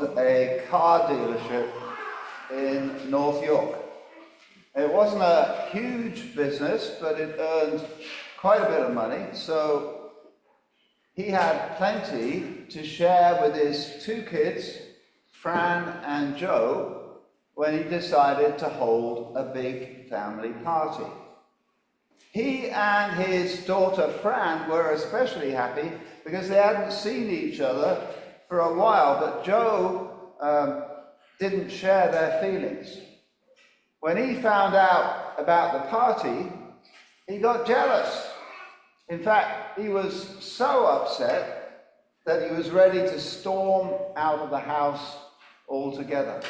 a car dealership in North York. It wasn't a huge business, but it earned quite a bit of money, so he had plenty to share with his two kids, Fran and Joe, when he decided to hold a big family party. He and his daughter Fran were especially happy because they hadn't seen each other for a while, but Joe didn't share their feelings. When he found out about the party, he got jealous. In fact, he was so upset that he was ready to storm out of the house altogether.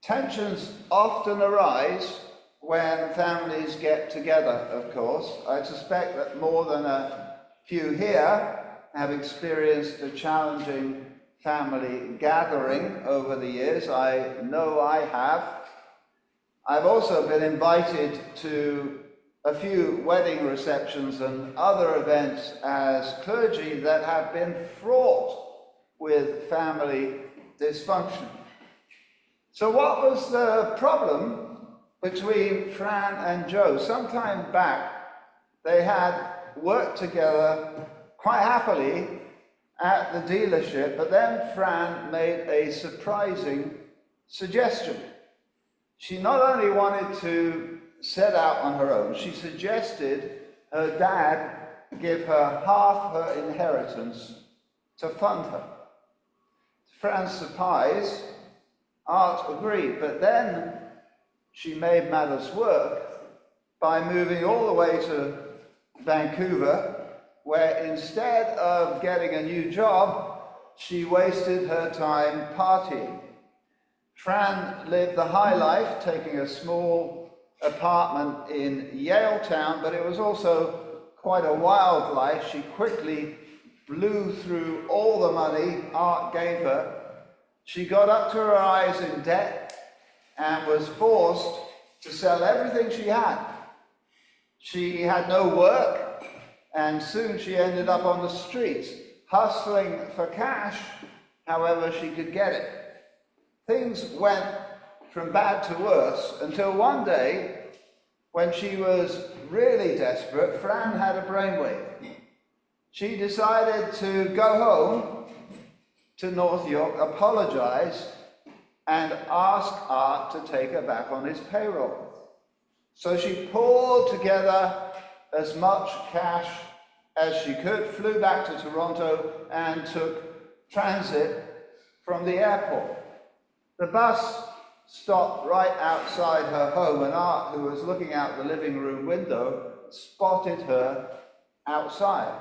Tensions often arise when families get together, of course. I suspect that more than a few here have experienced a challenging family gathering over the years. I know I have. I've also been invited to a few wedding receptions and other events as clergy that have been fraught with family dysfunction. So what was the problem between Fran and Joe? Sometime back, they had worked together quite happily at the dealership, but then Fran made a surprising suggestion. She not only wanted to set out on her own, she suggested her dad give her half her inheritance to fund her. To Fran's surprise, Art agreed, but then she made matters work by moving all the way to Vancouver, where instead of getting a new job, she wasted her time partying. Fran lived the high life, taking a small apartment in Yale Town, but it was also quite a wild life. She quickly blew through all the money Art gave her. She got up to her eyes in debt and was forced to sell everything she had. She had no work, and soon she ended up on the streets, hustling for cash however she could get it. Things went from bad to worse until one day, when she was really desperate, Fran had a brainwave. She decided to go home to North York, apologize, and ask Art to take her back on his payroll. So she pulled together as much cash as she could, flew back to Toronto, and took transit from the airport. The bus stopped right outside her home, and Art, who was looking out the living room window, spotted her outside.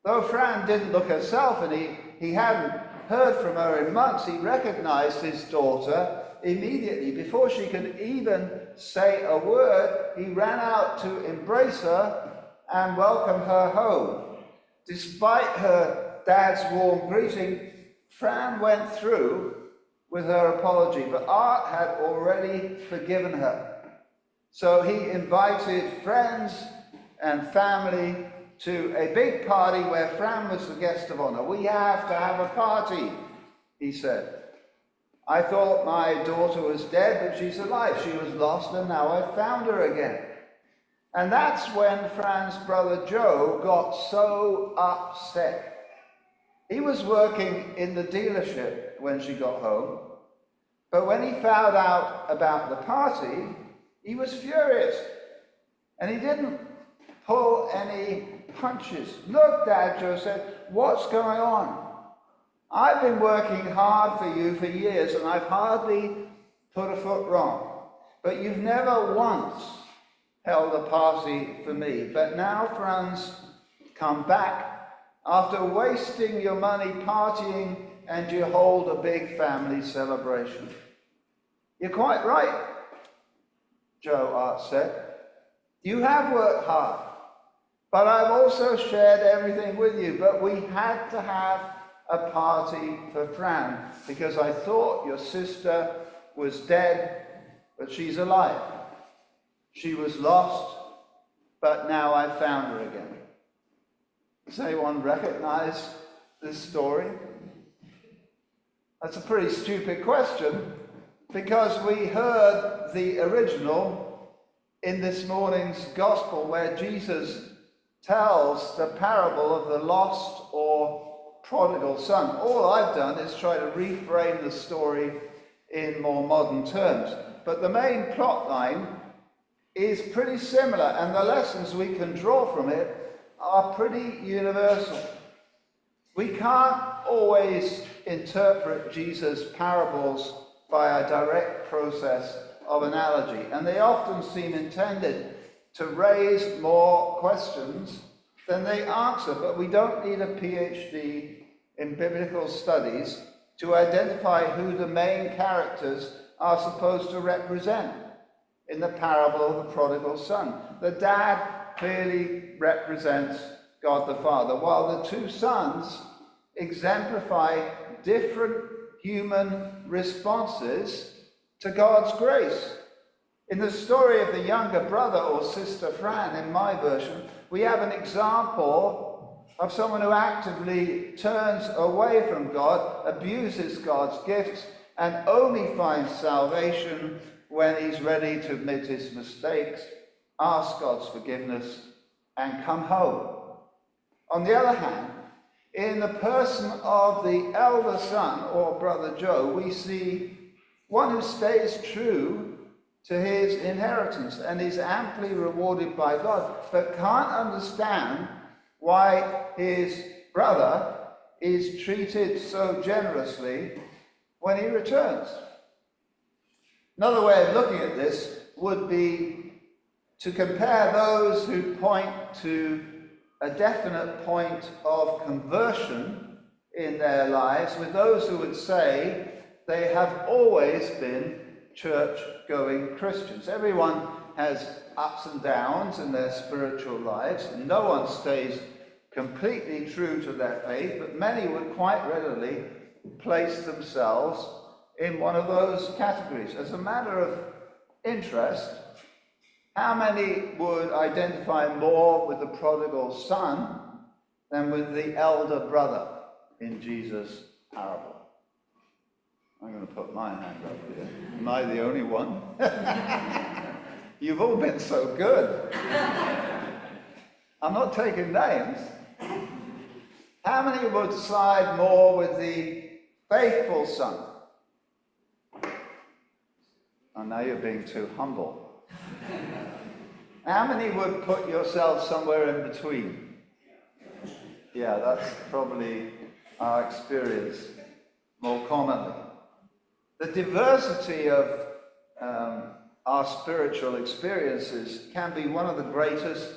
Though Fran didn't look herself, and he hadn't heard from her in months, he recognized his daughter immediately. Before she could even say a word, he ran out to embrace her and welcome her home. Despite her dad's warm greeting, Fran went through with her apology, but Art had already forgiven her. So he invited friends and family to a big party where Fran was the guest of honor. "We have to have a party," he said. "I thought my daughter was dead, but she's alive. She was lost, and now I've found her again." And that's when Fran's brother Joe got so upset. He was working in the dealership when she got home, but when he found out about the party, he was furious. And he didn't pull any punches. "Look, Dad," Joe said, "what's going on? I've been working hard for you for years, and I've hardly put a foot wrong. But you've never once held a party for me. But now Fran's come back after wasting your money partying, and you hold a big family celebration." "You're quite right," Joe, Art said. "You have worked hard, but I've also shared everything with you. But we had to have a party for Fran because I thought your sister was dead, but she's alive. She was lost, but now I've found her again." Does anyone recognize this story? That's a pretty stupid question, because we heard the original in this morning's gospel, where Jesus tells the parable of the lost or prodigal son. All I've done is try to reframe the story in more modern terms. But the main plot line is pretty similar, and the lessons we can draw from it are pretty universal. We can't always interpret Jesus' parables by a direct process of analogy, and they often seem intended to raise more questions than they answer. But we don't need a PhD in biblical studies to identify who the main characters are supposed to represent in the parable of the prodigal son. The dad clearly represents God the Father, while the two sons exemplify different human responses to God's grace. In the story of the younger brother or sister Fran, in my version, we have an example of someone who actively turns away from God, abuses God's gifts, and only finds salvation when he's ready to admit his mistakes, ask God's forgiveness, and come home. On the other hand, in the person of the elder son, or brother Joe, we see one who stays true to his inheritance and is amply rewarded by God, but can't understand why his brother is treated so generously when he returns. Another way of looking at this would be to compare those who point to a definite point of conversion in their lives with those who would say they have always been church-going Christians. Everyone has ups and downs in their spiritual lives. No one stays completely true to their faith, but many would quite readily place themselves in one of those categories. As a matter of interest, how many would identify more with the prodigal son than with the elder brother in Jesus' parable? I'm going to put my hand up here. Am I the only one? You've all been so good. I'm not taking names. How many would side more with the faithful son? Oh, now you're being too humble. How many would put yourself somewhere in between? Yeah, that's probably our experience more commonly. The diversity of our spiritual experiences can be one of the greatest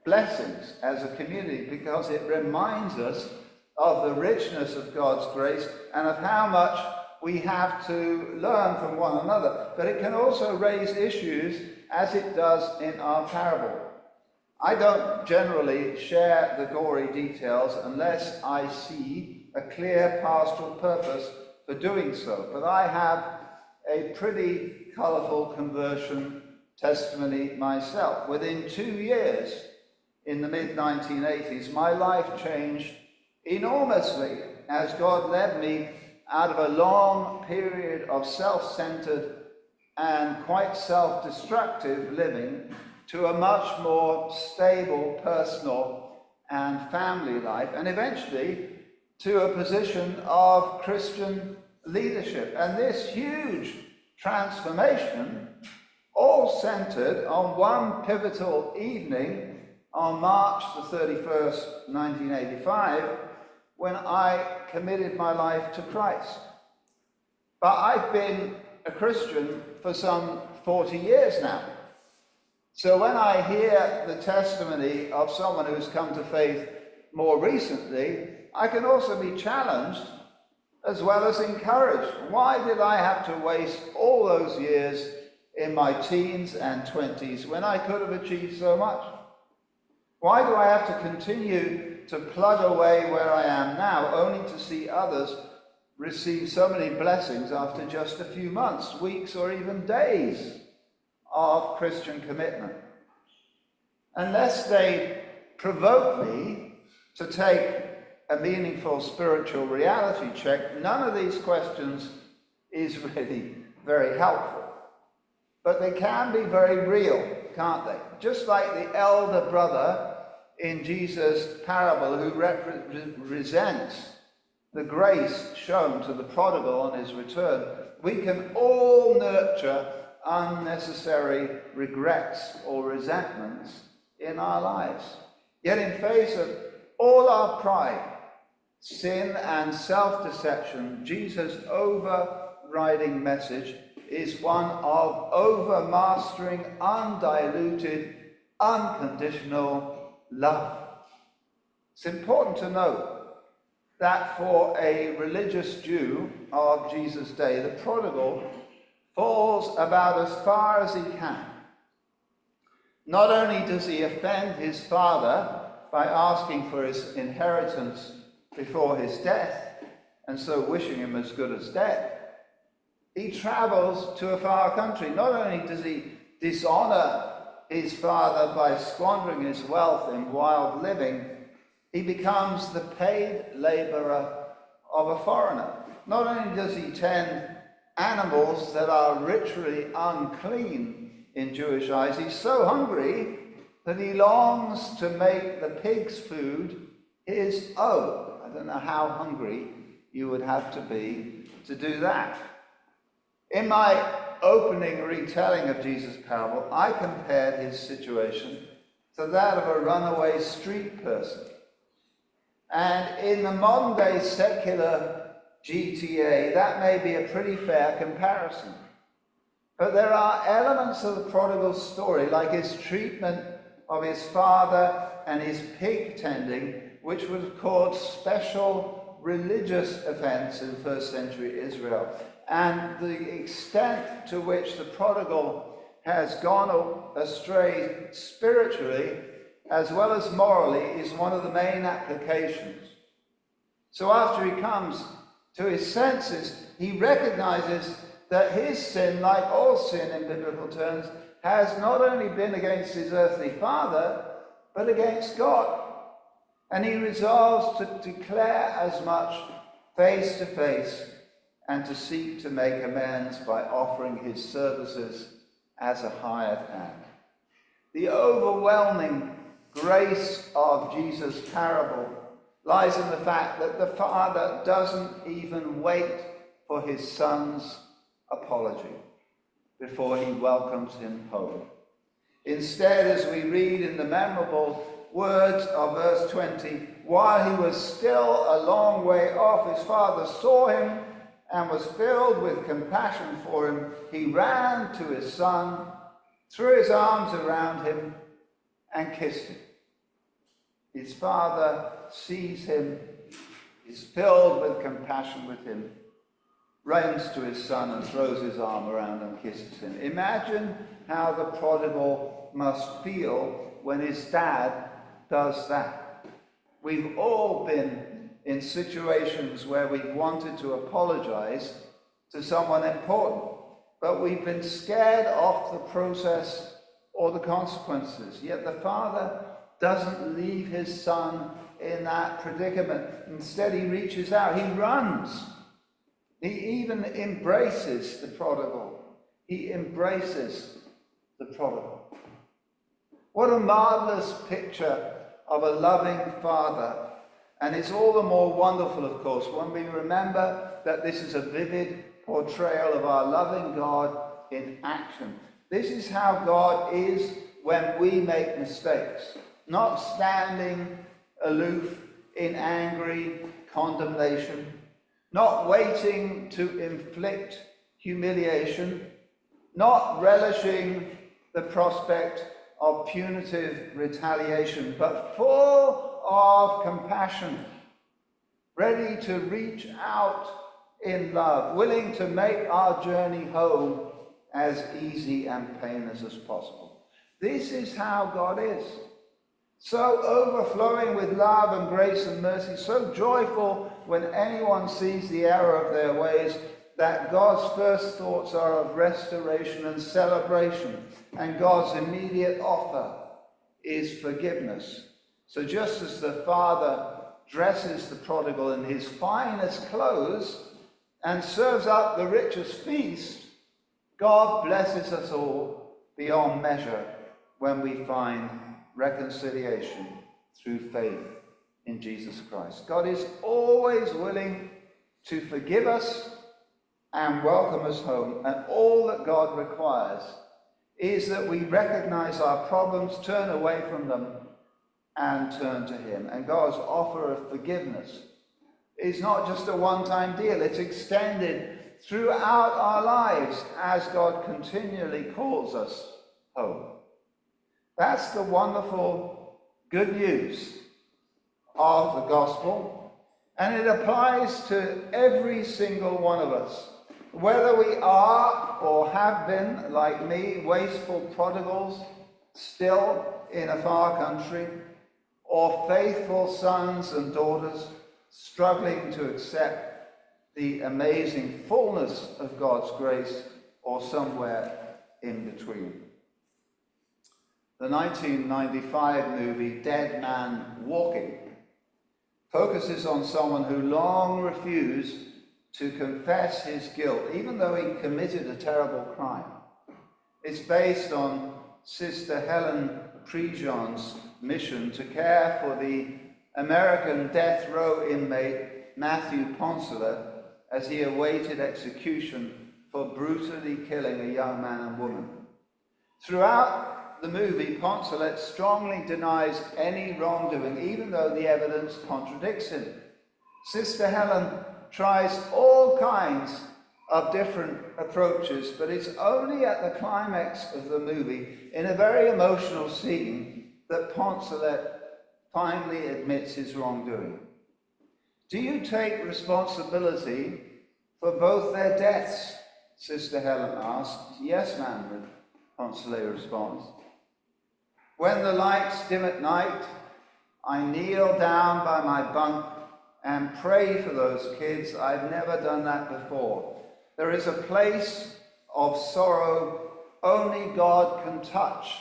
blessings as a community, because it reminds us of the richness of God's grace and of how much we have to learn from one another. But it can also raise issues, as it does in our parable. I don't generally share the gory details unless I see a clear pastoral purpose for doing so. But I have a pretty colourful conversion testimony myself. Within 2 years, in the mid-1980s, my life changed enormously as God led me out of a long period of self-centered and quite self-destructive living to a much more stable personal and family life, and eventually to a position of Christian leadership. And this huge transformation all centered on one pivotal evening on March the 31st, 1985, when I committed my life to Christ. But I've been a Christian for some 40 years now. So when I hear the testimony of someone who's come to faith more recently, I can also be challenged as well as encouraged. Why did I have to waste all those years in my teens and 20s when I could have achieved so much? Why do I have to continue to plug away where I am now, only to see others receive so many blessings after just a few months, weeks, or even days of Christian commitment? Unless they provoke me to take a meaningful spiritual reality check, none of these questions is really very helpful. But they can be very real, can't they? Just like the elder brother in Jesus' parable who resents the grace shown to the prodigal on his return, we can all nurture unnecessary regrets or resentments in our lives. Yet in face of all our pride, sin and self-deception, Jesus' overriding message is one of overmastering, undiluted, unconditional love. It's important to note that for a religious Jew of Jesus' day, the prodigal falls about as far as he can. Not only does he offend his father by asking for his inheritance before his death, and so wishing him as good as dead, he travels to a far country. Not only does he dishonor his father by squandering his wealth in wild living, he becomes the paid laborer of a foreigner. Not only does he tend animals that are ritually unclean in Jewish eyes, he's so hungry that he longs to make the pig's food his own. I don't know how hungry you would have to be to do that. In my opening retelling of Jesus' parable, I compared his situation to that of a runaway street person. And in the modern day secular GTA, that may be a pretty fair comparison. But there are elements of the prodigal's story, like his treatment of his father and his pig tending, which was called special religious offense in first century Israel. And the extent to which the prodigal has gone astray spiritually as well as morally is one of the main applications. So after he comes to his senses, he recognizes that his sin, like all sin in biblical terms, has not only been against his earthly father, but against God. And he resolves to declare as much face to face and to seek to make amends by offering his services as a hired hand. The overwhelming grace of Jesus' parable lies in the fact that the father doesn't even wait for his son's apology before he welcomes him home. Instead, as we read in the memorable words of verse 20, while he was still a long way off, his father saw him and was filled with compassion for him. He ran to his son, threw his arms around him, and kissed him. His father sees him, is filled with compassion with him, runs to his son and throws his arm around and kisses him. Imagine how the prodigal must feel when his dad does that. We've all been in situations where we've wanted to apologize to someone important, but we've been scared off the process or the consequences. Yet the father doesn't leave his son in that predicament. Instead, he reaches out, he runs. He even embraces the prodigal. He embraces the prodigal. What a marvelous picture of a loving father. And it's all the more wonderful, of course, when we remember that this is a vivid portrayal of our loving God in action. This is how God is when we make mistakes. Not standing aloof in angry condemnation, not waiting to inflict humiliation, not relishing the prospect of punitive retaliation, but full of compassion, ready to reach out in love, willing to make our journey home as easy and painless as possible. This is how God is. So overflowing with love and grace and mercy, so joyful when anyone sees the error of their ways, that God's first thoughts are of restoration and celebration, and God's immediate offer is forgiveness. So just as the father dresses the prodigal in his finest clothes and serves up the richest feast, God blesses us all beyond measure when we find reconciliation through faith in Jesus Christ. God is always willing to forgive us and welcome us home, and all that God requires is that we recognize our problems, turn away from them, and turn to him. And God's offer of forgiveness is not just a one-time deal, it's extended throughout our lives as God continually calls us home. That's the wonderful good news of the gospel, and it applies to every single one of us. Whether we are or have been, like me, wasteful prodigals still in a far country, or faithful sons and daughters struggling to accept the amazing fullness of God's grace, or somewhere in between. The 1995 movie Dead Man Walking focuses on someone who long refused to confess his guilt, even though he committed a terrible crime. It's based on Sister Helen Prejean's mission to care for the American death row inmate Matthew Poncelet as he awaited execution for brutally killing a young man and woman. Throughout the movie, Poncelet strongly denies any wrongdoing, even though the evidence contradicts him. Sister Helen tries all kinds of different approaches, but it's only at the climax of the movie, in a very emotional scene, that Poncelet finally admits his wrongdoing. Do you take responsibility for both their deaths? Sister Helen asks. Yes, ma'am, Poncelet responds. When the lights dim at night, I kneel down by my bunk and pray for those kids. I've never done that before. There is a place of sorrow only God can touch.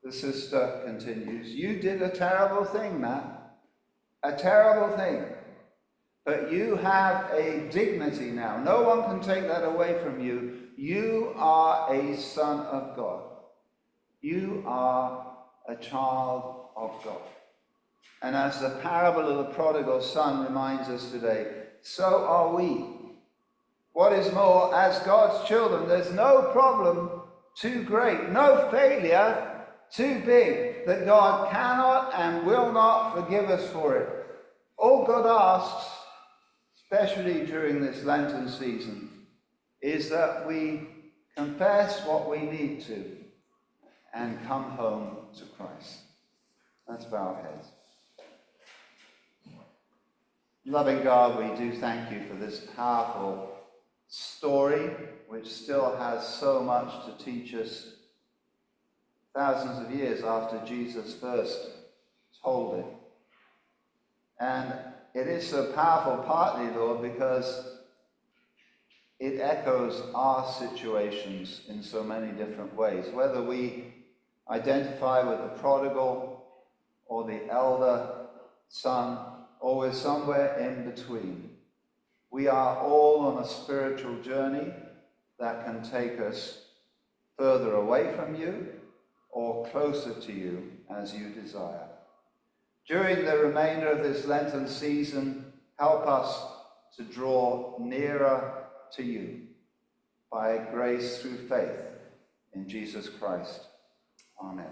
The sister continues. You did a terrible thing, Matt. A terrible thing. But you have a dignity now. No one can take that away from you. You are a son of God. You are a child of God. And as the parable of the prodigal son reminds us today, so are we. What is more, as God's children, there's no problem too great, no failure too big that God cannot and will not forgive us for it. All God asks, especially during this Lenten season, is that we confess what we need to and come home to Christ. Let's bow our heads. Loving God, we do thank you for this powerful story, which still has so much to teach us thousands of years after Jesus first told it. And it is so powerful partly, Lord, because it echoes our situations in so many different ways. Whether we identify with the prodigal or the elder son, or we're somewhere in between, we are all on a spiritual journey that can take us further away from you or closer to you as you desire. During the remainder of this Lenten season, help us to draw nearer to you by grace through faith in Jesus Christ. Amen.